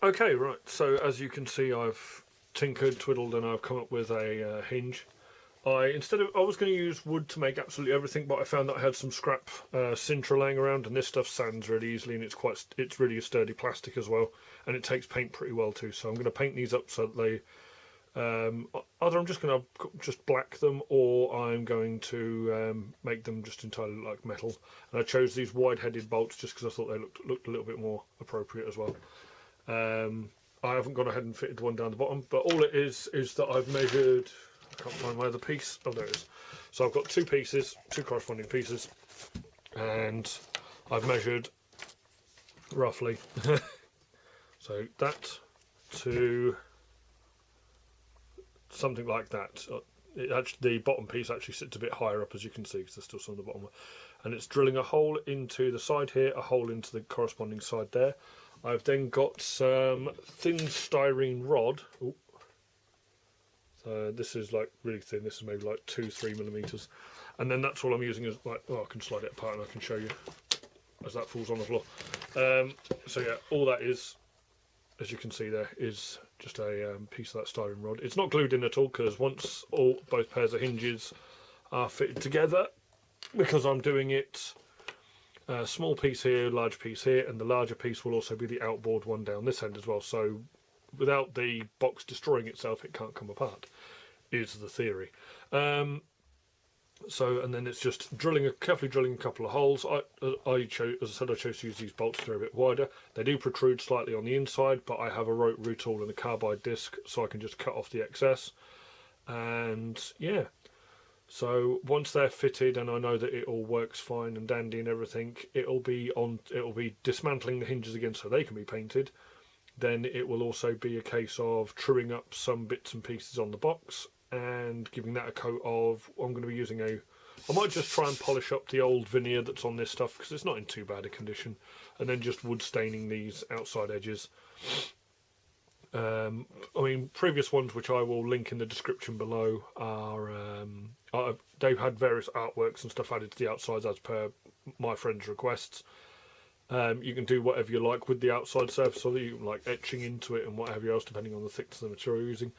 Okay, right, so as you can see, I've tinkered, twiddled, and I've come up with a hinge. I was going to use wood to make absolutely everything, but I found that I had some scrap Sintra laying around, and this stuff sands really easily, and it's really a sturdy plastic as well, and it takes paint pretty well too. So I'm going to paint these up so that they either I'm just going to just black them, or I'm going to make them just entirely like metal. And I chose these wide-headed bolts just because I thought they looked a little bit more appropriate as well. I haven't gone ahead and fitted one down the bottom, but all it is that I've measured. I can't find my other piece. Oh, there it is. So I've got two corresponding pieces, and I've measured roughly. So that to something like that. The bottom piece actually sits a bit higher up, as you can see, because there's still some on the bottom. And it's drilling a hole into the side here, a hole into the corresponding side there. I've then got some thin styrene rod. Ooh. This is like really thin. This is maybe like 2-3 millimeters, and then that's all I'm using is like. Oh, I can slide it apart and I can show you as that falls on the floor. So yeah, all that is, as you can see there, is just a piece of that styrene rod. It's not glued in at all, because once both pairs of hinges are fitted together, because I'm doing it a small piece here, large piece here, and the larger piece will also be the outboard one down this end as well. So without the box destroying itself, it can't come apart, is the theory. And then it's just carefully drilling a couple of holes. As I chose to use these bolts. They're a bit wider. They do protrude slightly on the inside, but I have a root tool and a carbide disc, so I can just cut off the excess. And yeah, so once they're fitted and I know that it all works fine and dandy and everything, it'll be dismantling the hinges again so they can be painted. Then it will also be a case of truing up some bits and pieces on the box and giving that a coat of. I'm going to be using I might just try and polish up the old veneer that's on this stuff, because it's not in too bad a condition, and then just wood staining these outside edges. I mean, previous ones, which I will link in the description below, are they've had various artworks and stuff added to the outsides as per my friends' requests. You can do whatever you like with the outside surface, so that you can like etching into it and whatever else, depending on the thickness of the material you're using.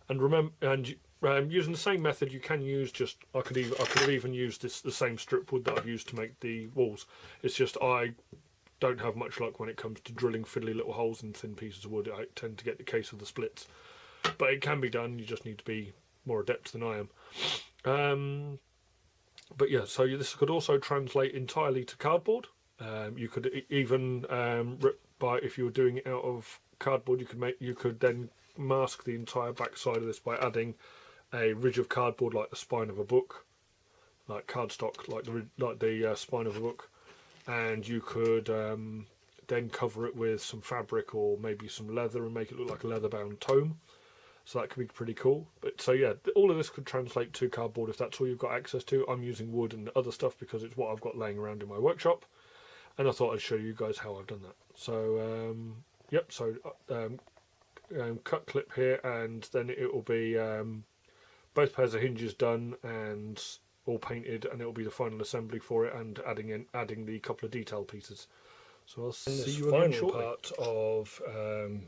And using the same method, you can use I could have even used the same strip wood that I've used to make the walls. It's just I don't have much luck when it comes to drilling fiddly little holes in thin pieces of wood. I tend to get the case of the splits, but it can be done. You just need to be more adept than I am. But yeah, so this could also translate entirely to cardboard. You could even if you were doing it out of cardboard, you could then mask the entire back side of this by adding a ridge of cardboard like the spine of a book, like cardstock, like the spine of a book, and you could then cover it with some fabric or maybe some leather and make it look like a leather-bound tome. So that could be pretty cool. But so yeah, all of this could translate to cardboard if that's all you've got access to. I'm using wood and other stuff because it's what I've got laying around in my workshop, and I thought I'd show you guys how I've done that. So yep, so cut clip here, and then it will be both pairs of hinges done and all painted, and it will be the final assembly for it, and adding the couple of detail pieces. So I'll see you again shortly. Part of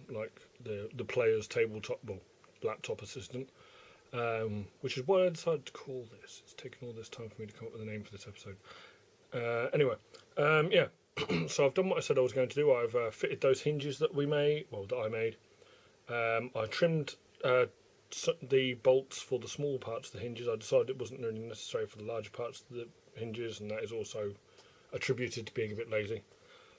like the player's tabletop, laptop assistant, which is what I decided to call this. It's taken all this time for me to come up with a name for this episode. Anyway, yeah. So I've done what I said I was going to do. I've fitted those hinges that I made. I trimmed the bolts for the small parts of the hinges. I decided it wasn't really necessary for the larger parts of the hinges, and that is also attributed to being a bit lazy.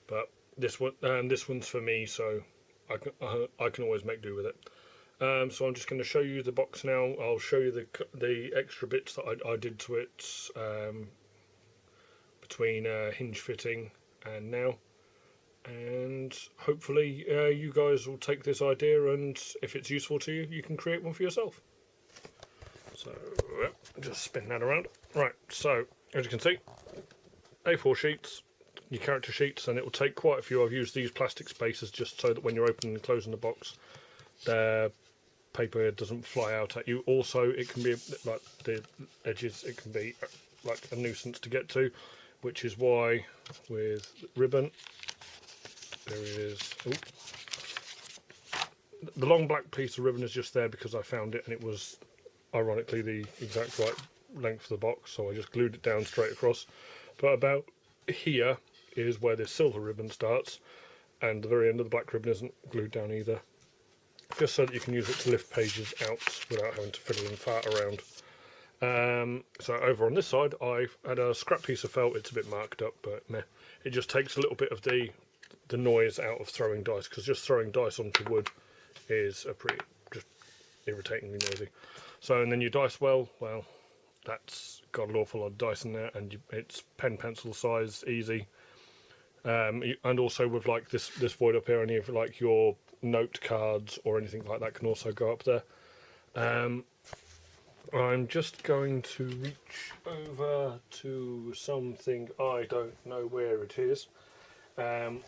But this one's for me, so I can always make do with it. So I'm just going to show you the box now. I'll show you the extra bits that I did to it between hinge fitting and now, and hopefully you guys will take this idea, and if it's useful to you, you can create one for yourself. So just spin that around. Right, so as you can see, A4 sheets, your character sheets, and it will take quite a few. I've used these plastic spacers just so that when you're opening and closing the box, the paper doesn't fly out at you. Also, it can be like the edges, it can be like a nuisance to get to, which is why with ribbon there is the long black piece of ribbon is just there because I found it and it was ironically the exact right length of the box, so I just glued it down straight across. But about here is where this silver ribbon starts, and the very end of the black ribbon isn't glued down either, just so that you can use it to lift pages out without having to fiddle and fart around. So over on this side I've had a scrap piece of felt. It's a bit marked up, but meh. It just takes a little bit of the noise out of throwing dice, because just throwing dice onto wood is a pretty just irritatingly noisy. So, and then your dice well, that's got an awful lot of dice in there, and it's pen pencil size, easy. And also with like this void up here, any of like your note cards or anything like that can also go up there. I'm just going to reach over to something, I don't know where it is. Nope.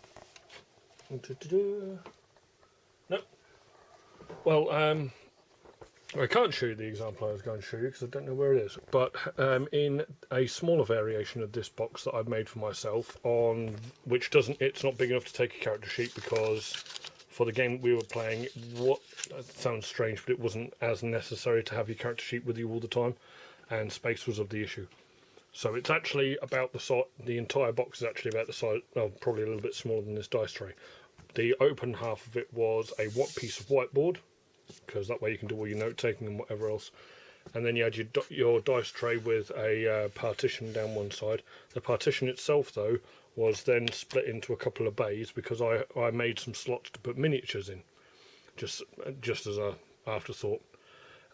Well, I can't show you the example I was going to show you because I don't know where it is. But in a smaller variation of this box that I've made for myself, on which it's not big enough to take a character sheet, because for the game we were playing, that sounds strange, but it wasn't as necessary to have your character sheet with you all the time, and space was of the issue. So it's actually about the size. The entire box is actually about the size, well, probably a little bit smaller than this dice tray. The open half of it was a piece of whiteboard, because that way you can do all your note taking and whatever else. And then you had your dice tray with a partition down one side. The partition itself, though, was then split into a couple of bays because I made some slots to put miniatures in, just as a afterthought.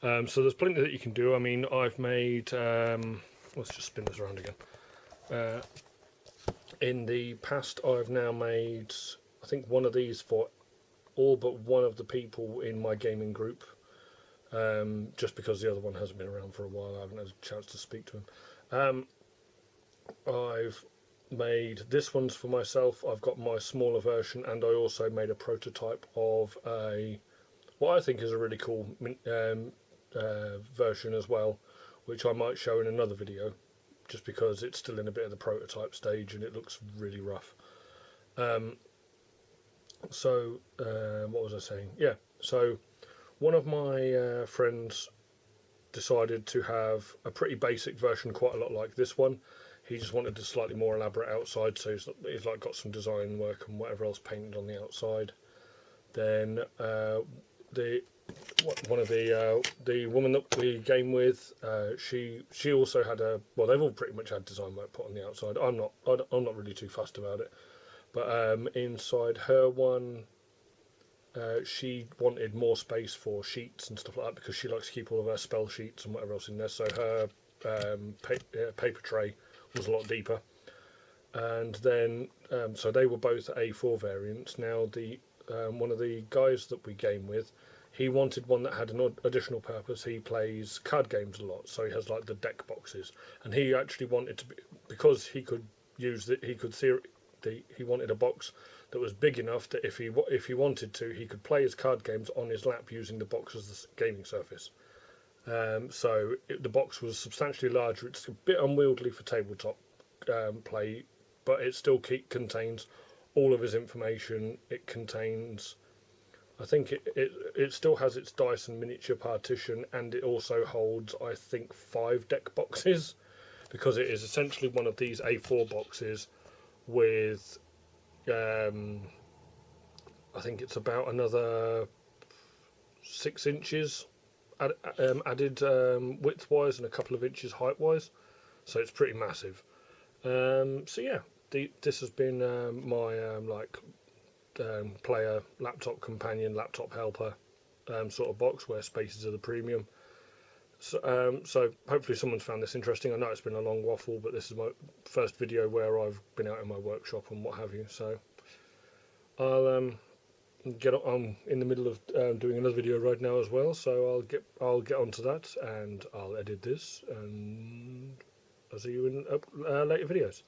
So there's plenty that you can do. I mean, I've made. Let's just spin this around again. In the past, I've now made, I think, one of these for all but one of the people in my gaming group. Just because the other one hasn't been around for a while, I haven't had a chance to speak to him. I've made this one's for myself. I've got my smaller version, and I also made a prototype of what I think is a really cool version as well, which I might show in another video, just because it's still in a bit of the prototype stage and it looks really rough. What was I saying? Yeah, so one of my friends decided to have a pretty basic version, quite a lot like this one. He just wanted a slightly more elaborate outside, so he's like got some design work and whatever else painted on the outside. Then one of the woman that we game with, she also had they've all pretty much had design work put on the outside. I'm not really too fussed about it, but inside her one, she wanted more space for sheets and stuff like that, because she likes to keep all of her spell sheets and whatever else in there. So her paper tray was a lot deeper, and then so they were both A4 variants. Now the one of the guys that we game with, he wanted one that had an additional purpose. He plays card games a lot, so he has like the deck boxes, and he actually wanted to be, because he could use it, he wanted a box that was big enough that if he wanted to, he could play his card games on his lap using the box as the gaming surface. The box was substantially larger. It's a bit unwieldy for tabletop play, but it still contains all of his information. It contains, I think it still has its dice and miniature partition, and it also holds, I think, 5 deck boxes, because it is essentially one of these A4 boxes with I think it's about another 6 inches added width-wise and a couple of inches height-wise, so it's pretty massive. So yeah, this has been my player, laptop companion, laptop helper sort of box, where spaces are the premium. So hopefully someone's found this interesting. I know it's been a long waffle, but this is my first video where I've been out in my workshop and what have you. So I'll I'm in the middle of doing another video right now as well. So I'll get onto that, and I'll edit this, and I'll see you in later videos.